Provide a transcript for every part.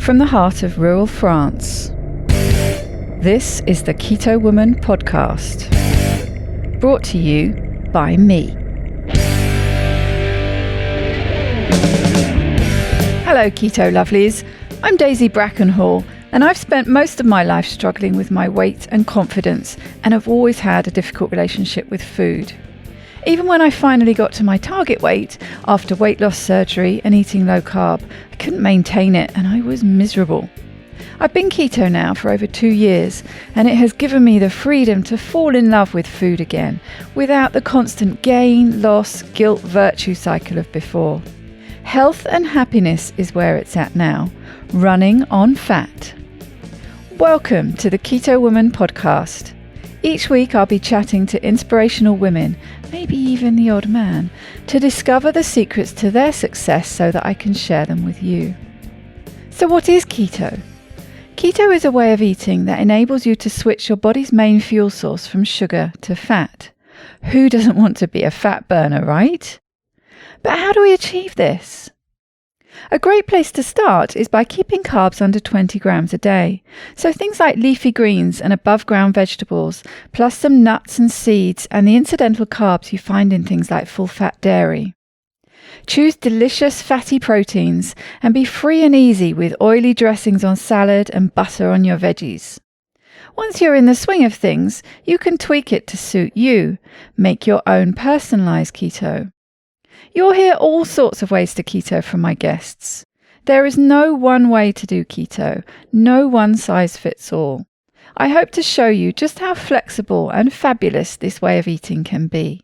from the heart of rural France. This is the Keto Woman podcast, brought to you by me. Hello Keto Lovelies, I'm Daisy Brackenhall, and I've spent most of my life struggling with my weight and confidence, and have always had a difficult relationship with food. Even when I finally got to my target weight, after weight loss surgery and eating low carb, I couldn't maintain it and I was miserable. I've been keto now for over 2 years, and it has given me the freedom to fall in love with food again, without the constant gain, loss, guilt, virtue cycle of before. Health and happiness is where it's at now, running on fat. Welcome to the Keto Woman podcast. Each week I'll be chatting to inspirational women, maybe even the odd man, to discover the secrets to their success so that I can share them with you. So what is keto? Keto is a way of eating that enables you to switch your body's main fuel source from sugar to fat. Who doesn't want to be a fat burner, right? But how do we achieve this? A great place to start is by keeping carbs under 20 grams a day. So things like leafy greens and above ground vegetables, plus some nuts and seeds and the incidental carbs you find in things like full fat dairy. Choose delicious fatty proteins and be free and easy with oily dressings on salad and butter on your veggies. Once you're in the swing of things, you can tweak it to suit you. Make your own personalized keto. You'll hear all sorts of ways to keto from my guests. There is no one way to do keto, no one size fits all. I hope to show you just how flexible and fabulous this way of eating can be.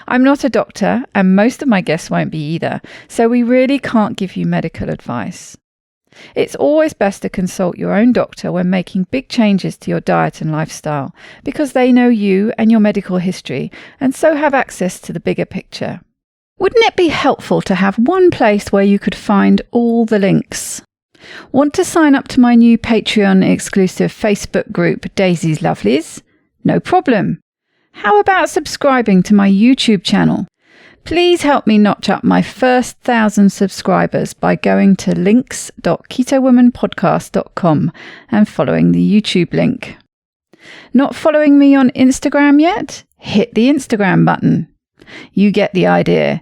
I'm not a doctor, and most of my guests won't be either, so we really can't give you medical advice. It's always best to consult your own doctor when making big changes to your diet and lifestyle, because they know you and your medical history, and so have access to the bigger picture. Wouldn't it be helpful to have one place where you could find all the links? Want to sign up to my new Patreon exclusive Facebook group, Daisy's Lovelies? No problem. How about subscribing to my YouTube channel? Please help me notch up my first 1,000 subscribers by going to links.ketowomanpodcast.com and following the YouTube link. Not following me on Instagram yet? Hit the Instagram button. You get the idea.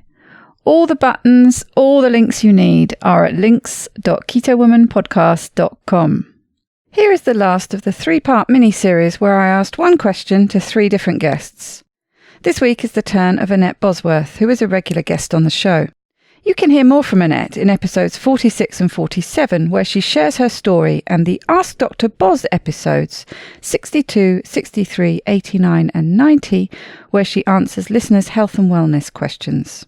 All the buttons, all the links you need are at links.ketowomanpodcast.com. Here is the last of the 3-part mini-series where I asked one question to 3 different guests. This week is the turn of Annette Bosworth, who is a regular guest on the show. You can hear more from Annette in episodes 46 and 47, where she shares her story, and the Ask Dr. Boz episodes 62, 63, 89 and 90, where she answers listeners' health and wellness questions.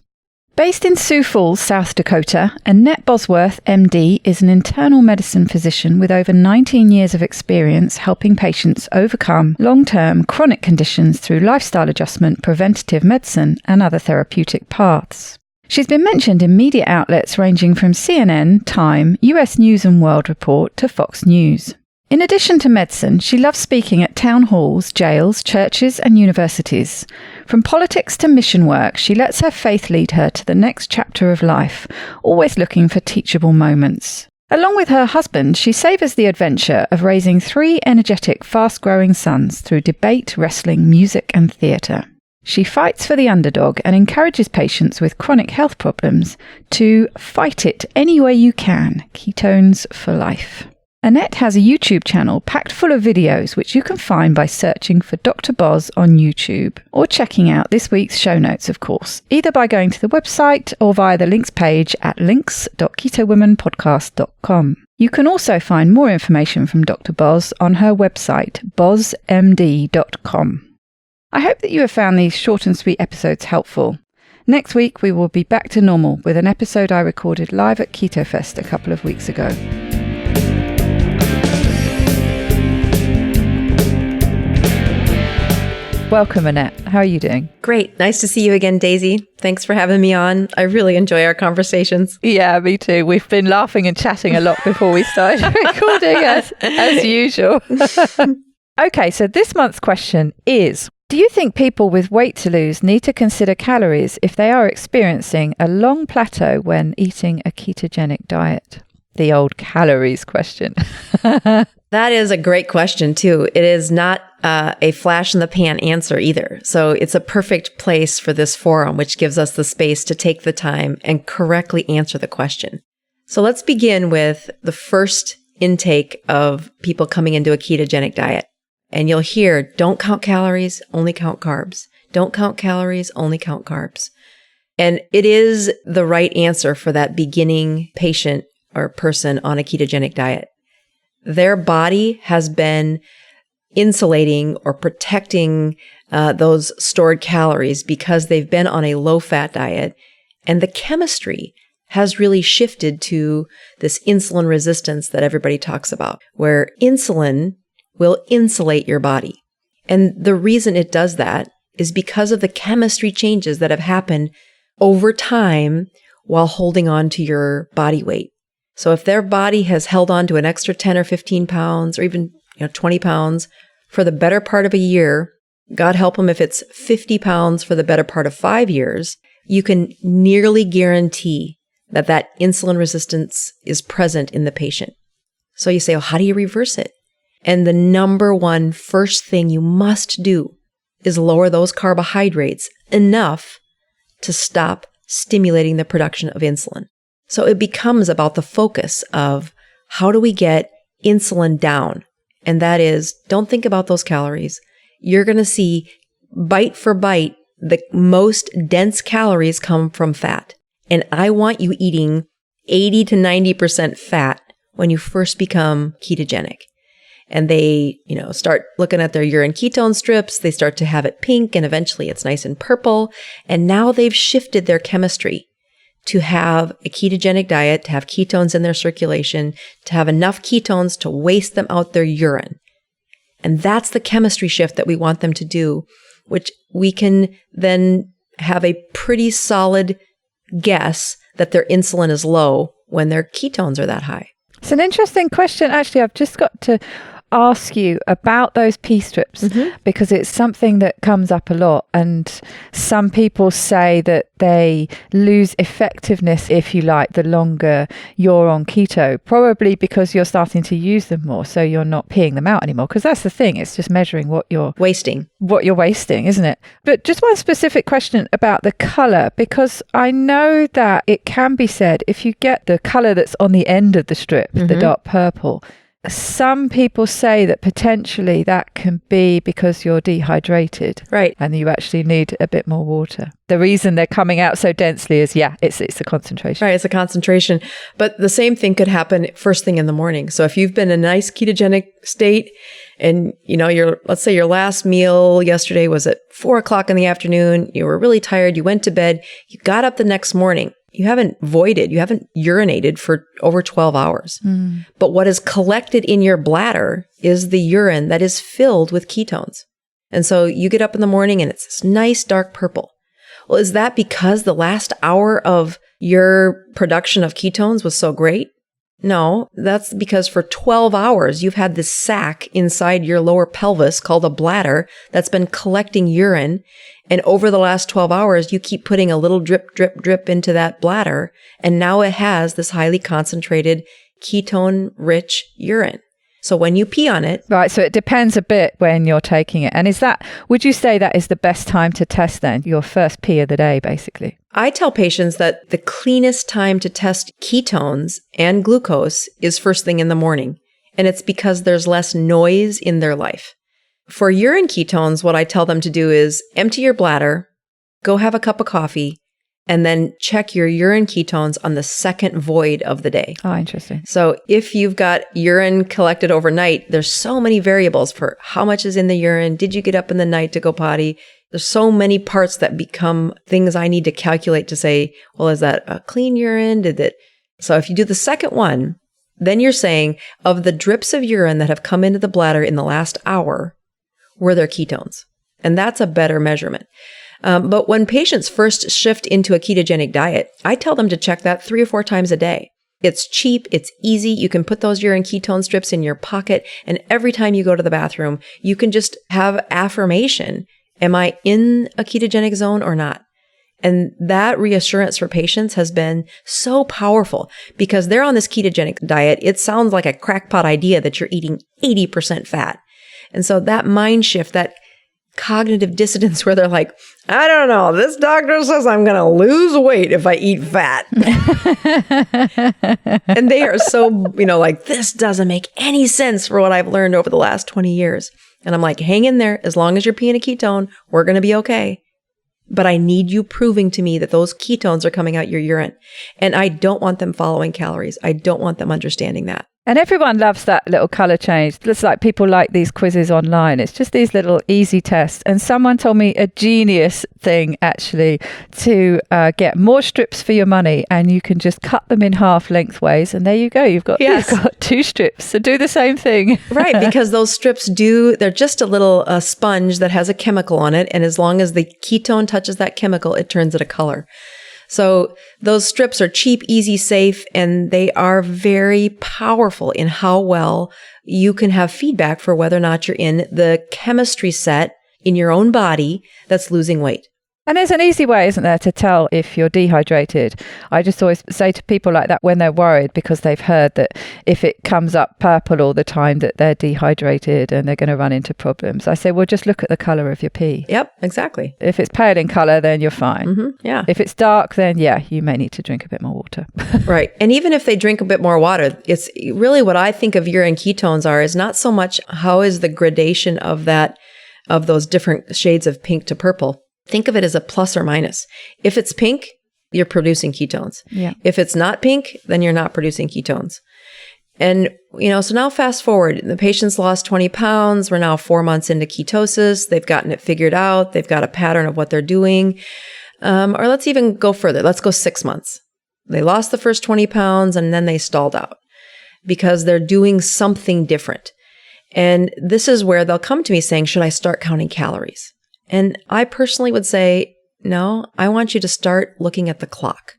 Based in Sioux Falls, South Dakota, Annette Bosworth, MD, is an internal medicine physician with over 19 years of experience helping patients overcome long-term chronic conditions through lifestyle adjustment, preventative medicine, and other therapeutic paths. She's been mentioned in media outlets ranging from CNN, Time, US News and World Report to Fox News. In addition to medicine, she loves speaking at town halls, jails, churches and universities. From politics to mission work, she lets her faith lead her to the next chapter of life, always looking for teachable moments. Along with her husband, she savours the adventure of raising 3 energetic, fast-growing sons through debate, wrestling, music and theatre. She fights for the underdog and encourages patients with chronic health problems to fight it any way you can. Ketones for life. Annette has a YouTube channel packed full of videos which you can find by searching for Dr. Boz on YouTube, or checking out this week's show notes, of course, either by going to the website or via the links page at links.ketowomanpodcast.com. You can also find more information from Dr. Boz on her website, bozmd.com. I hope that you have found these short and sweet episodes helpful. Next week we will be back to normal with an episode I recorded live at Keto Fest a couple of weeks ago. Welcome, Annette. How are you doing? Great. Nice to see you again, Daisy. Thanks for having me on. I really enjoy our conversations. Yeah, me too. We've been laughing and chatting a lot before we started recording, as usual. Okay, so this month's question is, do you think people with weight to lose need to consider calories if they are experiencing a long plateau when eating a ketogenic diet? The old calories question. That is a great question, too. It is not a flash in the pan answer either. So it's a perfect place for this forum, which gives us the space to take the time and correctly answer the question. So let's begin with the first intake of people coming into a ketogenic diet. And you'll hear, don't count calories, only count carbs. Don't count calories, only count carbs. And it is the right answer for that beginning patient or person on a ketogenic diet. Their body has been insulating or protecting those stored calories because they've been on a low-fat diet. And the chemistry has really shifted to this insulin resistance that everybody talks about, where insulin will insulate your body. And the reason it does that is because of the chemistry changes that have happened over time while holding on to your body weight. So if their body has held on to an extra 10 or 15 pounds or even 20 pounds for the better part of a year, God help them if it's 50 pounds for the better part of 5 years, you can nearly guarantee that that insulin resistance is present in the patient. So you say, well, how do you reverse it? And the number one first thing you must do is lower those carbohydrates enough to stop stimulating the production of insulin. So it becomes about the focus of how do we get insulin down? And that is, don't think about those calories. You're going to see bite for bite, the most dense calories come from fat. And I want you eating 80 to 90% fat when you first become ketogenic. And they, start looking at their urine ketone strips. They start to have it pink and eventually it's nice and purple. And now they've shifted their chemistry to have a ketogenic diet, to have ketones in their circulation, to have enough ketones to waste them out their urine. And that's the chemistry shift that we want them to do, which we can then have a pretty solid guess that their insulin is low when their ketones are that high. It's an interesting question. Actually, I've just got to ask you about those pee strips because it's something that comes up a lot, and some people say that they lose effectiveness, if you like, the longer you're on keto, probably because you're starting to use them more, so you're not peeing them out anymore, because that's the thing, it's just measuring what you're wasting, isn't it? But just one specific question about the color, because I know that it can be said if you get the color that's on the end of the strip, the dark purple, some people say that potentially that can be because you're dehydrated. Right. And you actually need a bit more water. The reason they're coming out so densely is, it's the concentration. Right, it's a concentration. But the same thing could happen first thing in the morning. So if you've been in a nice ketogenic state and, let's say your last meal yesterday was at 4:00 in the afternoon, you were really tired, you went to bed, you got up the next morning. You haven't urinated for over 12 hours. But what is collected in your bladder is the urine that is filled with ketones. And so you get up in the morning and it's this nice dark purple. Well, is that because the last hour of your production of ketones was so great? No, that's because for 12 hours, you've had this sac inside your lower pelvis called a bladder that's been collecting urine. And over the last 12 hours, you keep putting a little drip, drip, drip into that bladder. And now it has this highly concentrated ketone-rich urine. So when you pee on it... Right, so it depends a bit when you're taking it. And would you say that is the best time to test then? Your first pee of the day, basically? I tell patients that the cleanest time to test ketones and glucose is first thing in the morning. And it's because there's less noise in their life. For urine ketones, what I tell them to do is empty your bladder, go have a cup of coffee, and then check your urine ketones on the second void of the day. Oh, interesting. So if you've got urine collected overnight, there's so many variables for how much is in the urine. Did you get up in the night to go potty? There's so many parts that become things I need to calculate to say, well, is that a clean urine? So if you do the second one, then you're saying of the drips of urine that have come into the bladder in the last hour, were there ketones? And that's a better measurement. But when patients first shift into a ketogenic diet, I tell them to check that 3 or 4 times a day. It's cheap, it's easy. You can put those urine ketone strips in your pocket, and every time you go to the bathroom, you can just have affirmation. Am I in a ketogenic zone or not? And that reassurance for patients has been so powerful because they're on this ketogenic diet. It sounds like a crackpot idea that you're eating 80% fat. And so that mind shift, that cognitive dissonance where they're like, I don't know, this doctor says I'm going to lose weight if I eat fat. And they are so, like, this doesn't make any sense for what I've learned over the last 20 years. And I'm like, hang in there. As long as you're peeing a ketone, we're going to be okay. But I need you proving to me that those ketones are coming out your urine. And I don't want them following calories. I don't want them understanding that. And everyone loves that little colour change. It's like people like these quizzes online. It's just these little easy tests. And someone told me a genius thing, actually, to get more strips for your money. And you can just cut them in half lengthways. And there you go. You've got 2 strips. So do the same thing. Right. Because those strips they're just a little sponge that has a chemical on it. And as long as the ketone touches that chemical, it turns it a color. So those strips are cheap, easy, safe, and they are very powerful in how well you can have feedback for whether or not you're in the chemistry set in your own body that's losing weight. And there's an easy way, isn't there, to tell if you're dehydrated. I just always say to people like that when they're worried because they've heard that if it comes up purple all the time that they're dehydrated and they're going to run into problems. I say, well, just look at the colour of your pee. Yep, exactly. If it's pale in colour, then you're fine. Mm-hmm, yeah. If it's dark, then you may need to drink a bit more water. Right. And even if they drink a bit more water, it's really what I think of urine ketones is not so much how is the gradation of those different shades of pink to purple. Think of it as a plus or minus. If it's pink, you're producing ketones. Yeah. If it's not pink, then you're not producing ketones. And, so now fast forward, the patient's lost 20 pounds. We're now 4 months into ketosis. They've gotten it figured out. They've got a pattern of what they're doing. Or let's even go further. Let's go 6 months. They lost the first 20 pounds and then they stalled out because they're doing something different. And this is where they'll come to me saying, should I start counting calories? And I personally would say, no, I want you to start looking at the clock.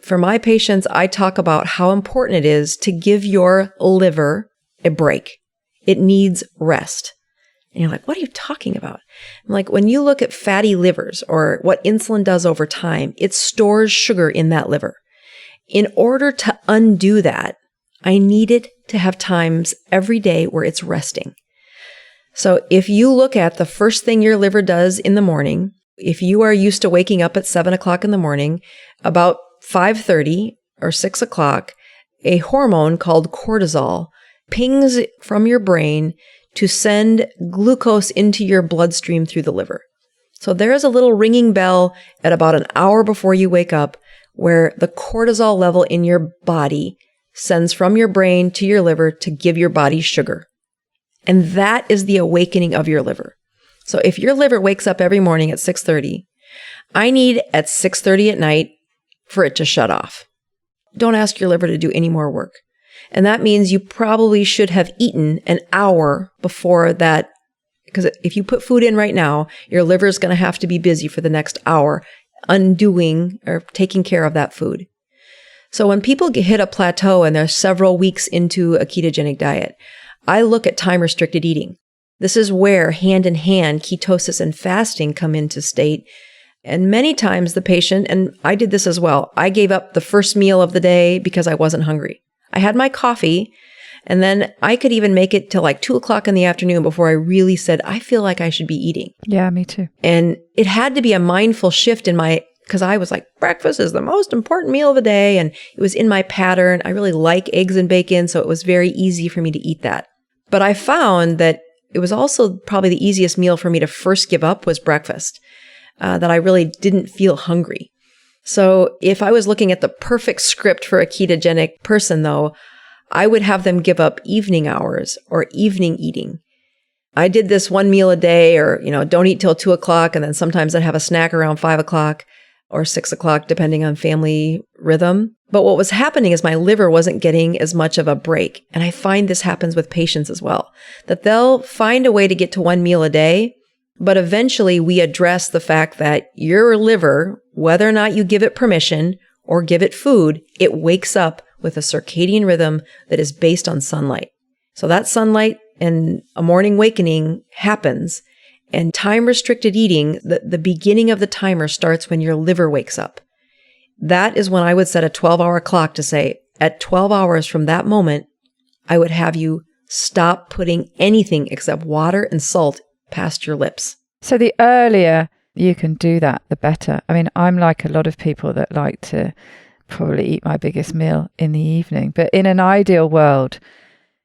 For my patients, I talk about how important it is to give your liver a break. It needs rest. And you're like, what are you talking about? I'm like, when you look at fatty livers or what insulin does over time, it stores sugar in that liver. In order to undo that, I needed to have times every day where it's resting. So if you look at the first thing your liver does in the morning, if you are used to waking up at 7 o'clock in the morning, about 5:30 or 6 o'clock, a hormone called cortisol pings from your brain to send glucose into your bloodstream through the liver. So there is a little ringing bell at about an hour before you wake up where the cortisol level in your body sends from your brain to your liver to give your body sugar. And that is the awakening of your liver. So if your liver wakes up every morning at 6:30, I need at 6:30 at night for it to shut off. Don't ask your liver to do any more work. And that means you probably should have eaten an hour before that, because if you put food in right now, your liver is going to have to be busy for the next hour undoing or taking care of that food. So when people hit a plateau and they're several weeks into a ketogenic diet, I look at time-restricted eating. This is where hand in hand ketosis and fasting come into state. And many times the patient, and I did this as well, I gave up the first meal of the day because I wasn't hungry. I had my coffee, and then I could even make it till like 2 o'clock in the afternoon before I really said, I feel like I should be eating. Yeah, me too. And it had to be a mindful shift because I was like, breakfast is the most important meal of the day. And it was in my pattern. I really like eggs and bacon, so it was very easy for me to eat that. But I found that it was also probably the easiest meal for me to first give up was breakfast, that I really didn't feel hungry. So if I was looking at the perfect script for a ketogenic person, though, I would have them give up evening hours or evening eating. I did this one meal a day or, don't eat till 2 o'clock. And then sometimes I'd have a snack around 5 o'clock or 6 o'clock, depending on family rhythm. But what was happening is my liver wasn't getting as much of a break. And I find this happens with patients as well, that they'll find a way to get to one meal a day, but eventually we address the fact that your liver, whether or not you give it permission or give it food, it wakes up with a circadian rhythm that is based on sunlight. So that sunlight and a morning awakening happens. And time restricted eating, the beginning of the timer starts when your liver wakes up. That is when I would set a 12-hour clock to say, at 12 hours from that moment, I would have you stop putting anything except water and salt past your lips. So the earlier you can do that, the better. I mean, I'm like a lot of people that like to probably eat my biggest meal in the evening. But in an ideal world,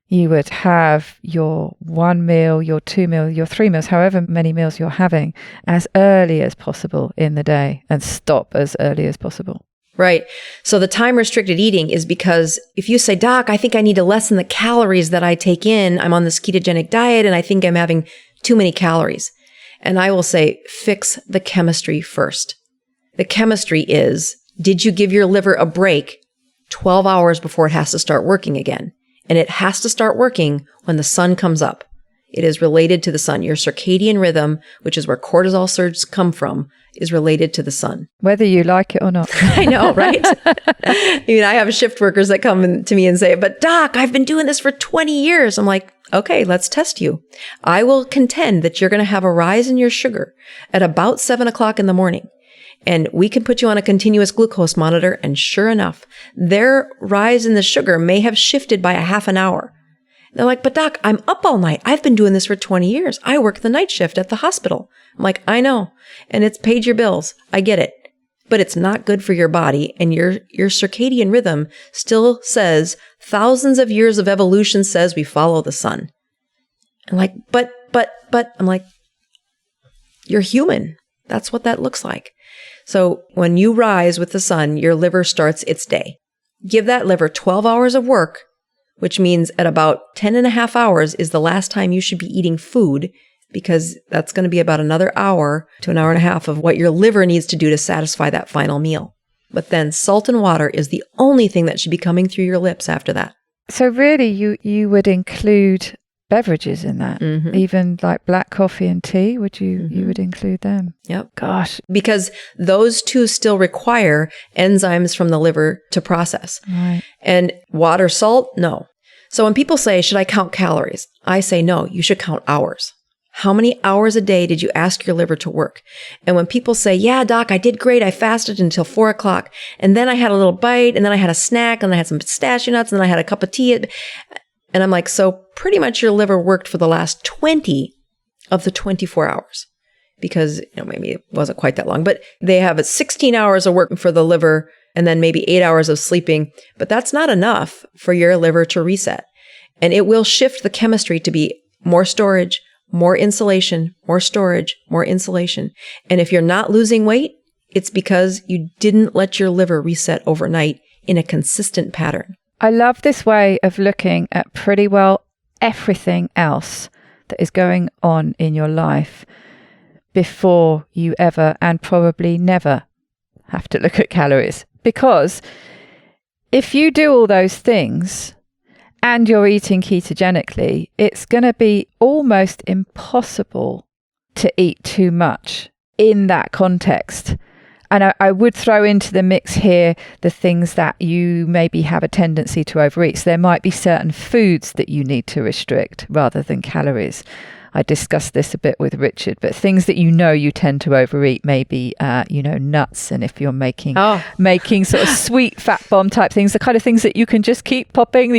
you would have your 1 meal, your 2 meal, your 3 meals, however many meals you're having, as early as possible in the day and stop as early as possible. Right. So the time restricted eating is because if you say, Doc, I think I need to lessen the calories that I take in. I'm on this ketogenic diet and I think I'm having too many calories. And I will say, fix the chemistry first. The chemistry is, did you give your liver a break 12 hours before it has to start working again? And it has to start working when the sun comes up. It is related to the sun. Your circadian rhythm, which is where cortisol surges come from, is related to the sun. Whether you like it or not. I know, right? I mean, I have shift workers that come to me and say, but Doc, I've been doing this for 20 years. I'm like, okay, let's test you. I will contend that you're going to have a rise in your sugar at about 7 o'clock in the morning. And we can put you on a continuous glucose monitor. And sure enough, their rise in the sugar may have shifted by a half an hour. They're like, but Doc, I'm up all night. I've been doing this for 20 years. I work the night shift at the hospital. I'm like, I know. And it's paid your bills. I get it. But it's not good for your body. And your circadian rhythm still says thousands of years of evolution says we follow the sun. I'm like, but, I'm like, you're human. That's what that looks like. So when you rise with the sun, your liver starts its day. Give that liver 12 hours of work, which means at about 10 and a half hours is the last time you should be eating food, because that's going to be about another hour to an hour and a half of what your liver needs to do to satisfy that final meal. But then salt and water is the only thing that should be coming through your lips after that. So really, you would include beverages in that, even like black coffee and tea. You would include them? Yep. Gosh, because those two still require enzymes from the liver to process. right. And water, salt, no. So when people say, should I count calories? I say, no, you should count hours. How many hours a day did you ask your liver to work? And when people say, yeah, Doc, I did great. I fasted until 4 o'clock. And then I had a little bite, and then I had a snack, and then I had some pistachio nuts, and then I had a cup of tea. And I'm like, so pretty much your liver worked for the last 20 of the 24 hours. Because, maybe it wasn't quite that long, but they have 16 hours of work for the liver and then maybe 8 hours of sleeping. But that's not enough for your liver to reset. And it will shift the chemistry to be more storage, more insulation, more storage, more insulation. And if you're not losing weight, it's because you didn't let your liver reset overnight in a consistent pattern. I love this way of looking at pretty well everything else that is going on in your life before you ever and probably never have to look at calories. Because if you do all those things and you're eating ketogenically, it's going to be almost impossible to eat too much in that context. And I would throw into the mix here the things that you maybe have a tendency to overeat. So there might be certain foods that you need to restrict rather than calories. I discussed this a bit with Richard, but things that you tend to overeat, maybe, nuts. And if you're making sort of sweet fat bomb type things, the kind of things that you can just keep popping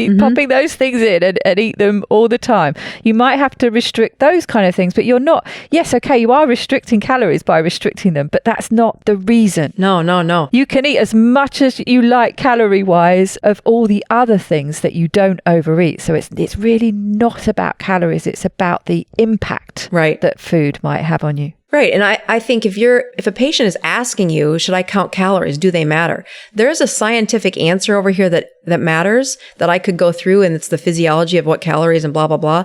those things in and eat them all the time. You might have to restrict those kind of things, but you're not. Yes, okay, you are restricting calories by restricting them, but that's not the reason. No. You can eat as much as you like calorie wise of all the other things that you don't overeat. So it's really not about calories. It's about the impact that food might have on you. Right. And I think if a patient is asking you, should I count calories? Do they matter? There is a scientific answer over here that matters that I could go through, and it's the physiology of what calories and blah, blah, blah.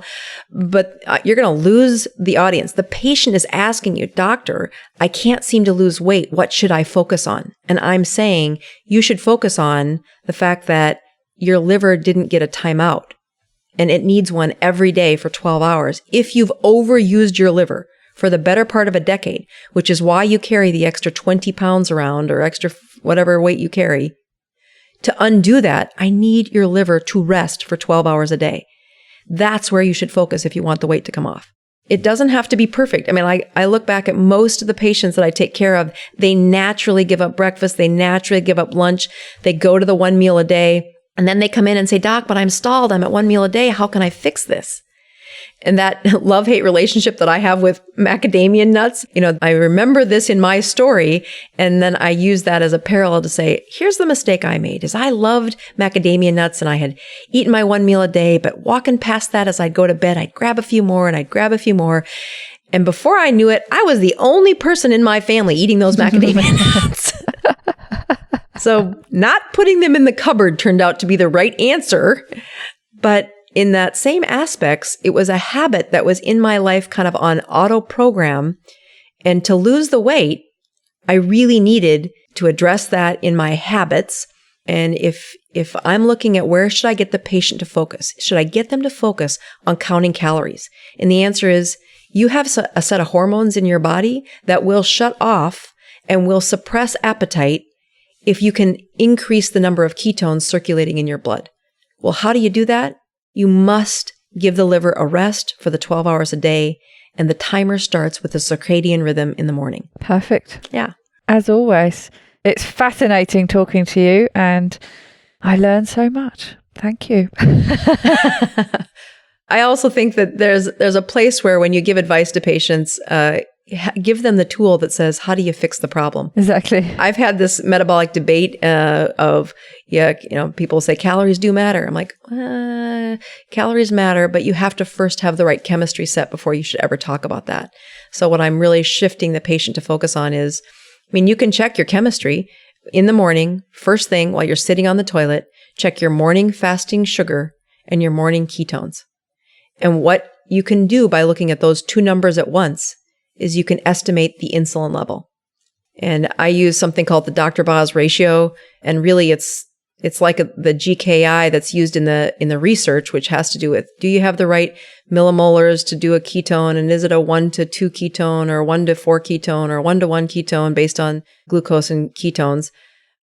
But you're going to lose the audience. The patient is asking you, doctor, I can't seem to lose weight. What should I focus on? And I'm saying you should focus on the fact that your liver didn't get a timeout, and it needs one every day for 12 hours. If you've overused your liver for the better part of a decade, which is why you carry the extra 20 pounds around or extra whatever weight you carry, to undo that, I need your liver to rest for 12 hours a day. That's where you should focus if you want the weight to come off. It doesn't have to be perfect. I mean, I look back at most of the patients that I take care of, they naturally give up breakfast. They naturally give up lunch. They go to the 1 meal a day. And then they come in and say, Doc, but I'm stalled. I'm at 1 meal a day. How can I fix this? And that love-hate relationship that I have with macadamia nuts, I remember this in my story. And then I use that as a parallel to say, here's the mistake I made is I loved macadamia nuts and I had eaten my 1 meal a day, but walking past that as I'd go to bed, I'd grab a few more and I'd grab a few more. And before I knew it, I was the only person in my family eating those macadamia nuts. So not putting them in the cupboard turned out to be the right answer. But in that same aspects, it was a habit that was in my life kind of on auto program. And to lose the weight, I really needed to address that in my habits. And if I'm looking at where should I get the patient to focus? Should I get them to focus on counting calories? And the answer is you have a set of hormones in your body that will shut off and will suppress appetite if you can increase the number of ketones circulating in your blood. Well, how do you do that? You must give the liver a rest for the 12 hours a day, and the timer starts with the circadian rhythm in the morning. Perfect. Yeah. As always, it's fascinating talking to you, and I learned so much. Thank you. I also think that there's a place where when you give advice to patients, give them the tool that says, how do you fix the problem? Exactly. I've had this metabolic debate people say calories do matter. I'm like, calories matter, but you have to first have the right chemistry set before you should ever talk about that. So what I'm really shifting the patient to focus on is, you can check your chemistry in the morning, first thing while you're sitting on the toilet, check your morning fasting sugar and your morning ketones. And what you can do by looking at those two numbers at once is you can estimate the insulin level. And I use something called the Dr. Boz ratio. And really it's like the GKI that's used in the research, which has to do with, do you have the right millimolars to do a ketone? And is it a 1 to 2 ketone or 1 to 4 ketone or 1 to 1 ketone based on glucose and ketones?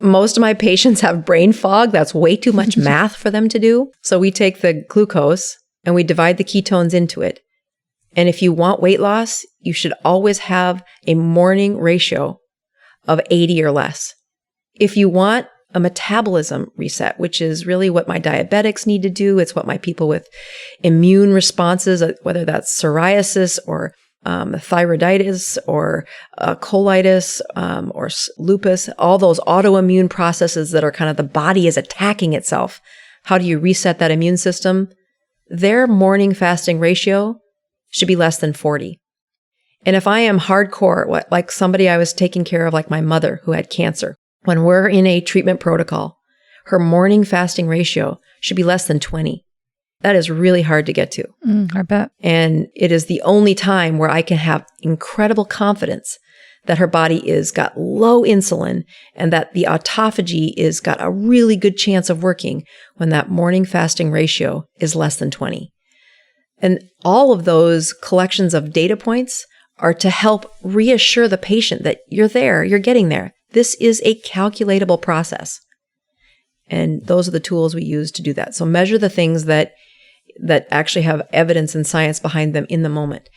Most of my patients have brain fog. That's way too much math for them to do. So we take the glucose and we divide the ketones into it. And if you want weight loss, you should always have a morning ratio of 80 or less. If you want a metabolism reset, which is really what my diabetics need to do, it's what my people with immune responses, whether that's psoriasis or thyroiditis or colitis or lupus, all those autoimmune processes that are kind of the body is attacking itself. How do you reset that immune system? Their morning fasting ratio should be less than 40. And if I am hardcore, like somebody I was taking care of, like my mother who had cancer, when we're in a treatment protocol, her morning fasting ratio should be less than 20. That is really hard to get to. I bet. And it is the only time where I can have incredible confidence that her body is got low insulin and that the autophagy is got a really good chance of working when that morning fasting ratio is less than 20. And all of those collections of data points are to help reassure the patient that you're there, you're getting there. This is a calculatable process. And those are the tools we use to do that. So measure the things that actually have evidence and science behind them in the moment.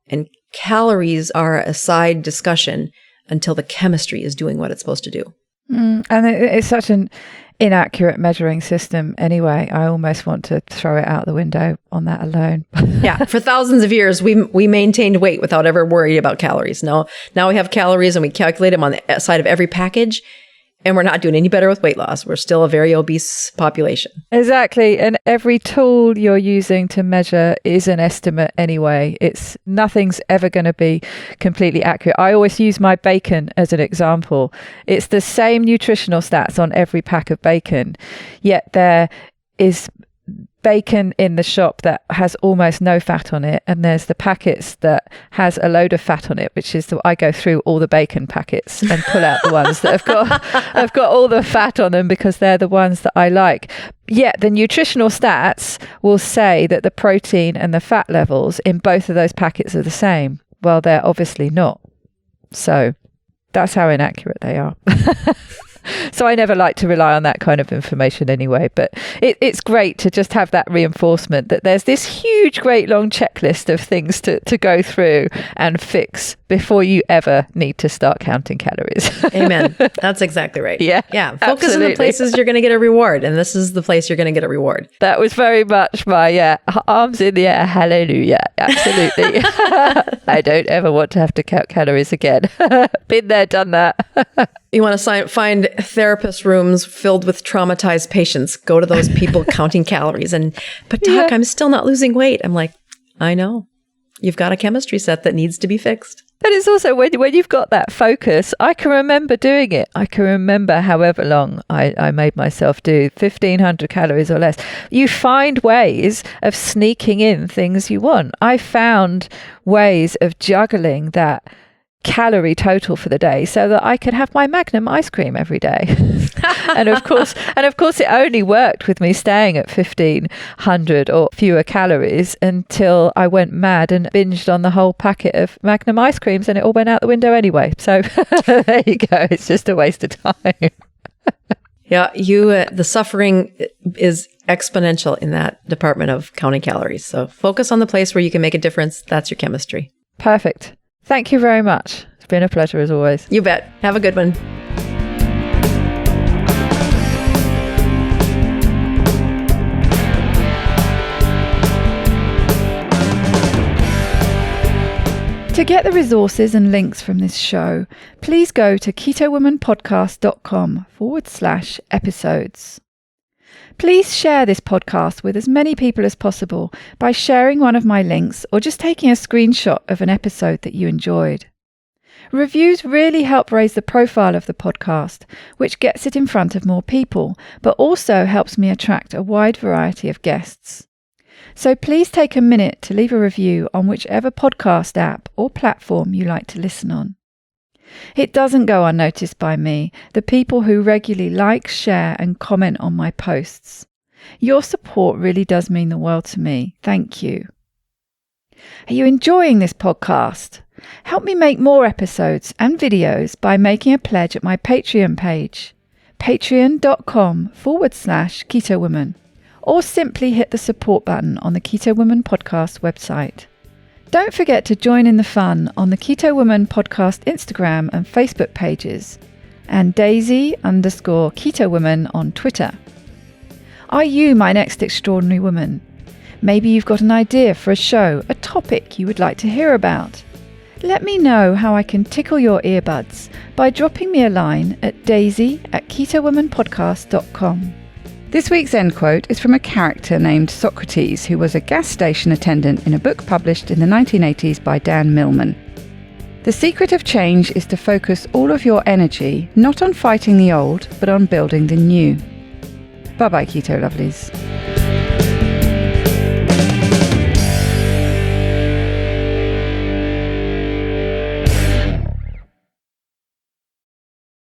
And calories are a side discussion until the chemistry is doing what it's supposed to do. And it's such an inaccurate measuring system anyway. I almost want to throw it out the window on that alone. Yeah, for thousands of years, we maintained weight without ever worrying about calories. Now we have calories and we calculate them on the side of every package. And we're not doing any better with weight loss. We're still a very obese population. Exactly. And every tool you're using to measure is an estimate anyway. Nothing's ever going to be completely accurate. I always use my bacon as an example. It's the same nutritional stats on every pack of bacon, yet there is bacon in the shop that has almost no fat on it, and there's the packets that has a load of fat on it, which is I go through all the bacon packets and pull out the ones that have got all the fat on them because they're the ones that I like. Yet the nutritional stats will say that the protein and the fat levels in both of those packets are the same. Well, they're obviously not. So that's how inaccurate they are. So I never like to rely on that kind of information anyway. But it's great to just have that reinforcement that there's this huge, great long checklist of things to go through and fix before you ever need to start counting calories. Amen. That's exactly right. Yeah. Focus absolutely. on the places you're going to get a reward. And this is the place you're going to get a reward. That was very much my arms in the air. Hallelujah. Absolutely. I don't ever want to have to count calories again. Been there, done that. You want to find therapist rooms filled with traumatized patients. Go to those people counting calories. But Doc, I'm still not losing weight. I'm like, I know. You've got a chemistry set that needs to be fixed. But it's also when you've got that focus, I can remember doing it. I can remember however long I made myself do 1,500 calories or less. You find ways of sneaking in things you want. I found ways of juggling that calorie total for the day so that I could have my Magnum ice cream every day. and of course it only worked with me staying at 1,500 or fewer calories until I went mad and binged on the whole packet of Magnum ice creams, and it all went out the window anyway. So there you go. It's just a waste of time. Yeah, the suffering is exponential in that department of counting calories. So focus on the place where you can make a difference. That's your chemistry. Perfect. Thank you very much. It's been a pleasure as always. You bet. Have a good one. To get the resources and links from this show, please go to ketowomanpodcast.com/episodes. Please share this podcast with as many people as possible by sharing one of my links or just taking a screenshot of an episode that you enjoyed. Reviews really help raise the profile of the podcast, which gets it in front of more people, but also helps me attract a wide variety of guests. So please take a minute to leave a review on whichever podcast app or platform you like to listen on. It doesn't go unnoticed by me, the people who regularly like, share and comment on my posts. Your support really does mean the world to me. Thank you. Are you enjoying this podcast? Help me make more episodes and videos by making a pledge at my Patreon page, patreon.com/KetoWoman, or simply hit the support button on the Keto Woman Podcast website. Don't forget to join in the fun on the Keto Woman Podcast Instagram and Facebook pages, and Daisy_Keto Woman on Twitter. Are you my next extraordinary woman? Maybe you've got an idea for a show, a topic you would like to hear about. Let me know how I can tickle your earbuds by dropping me a line at daisy@ketowomanpodcast.com. This week's end quote is from a character named Socrates, who was a gas station attendant in a book published in the 1980s by Dan Millman. The secret of change is to focus all of your energy not on fighting the old, but on building the new. Bye-bye, Keto Lovelies.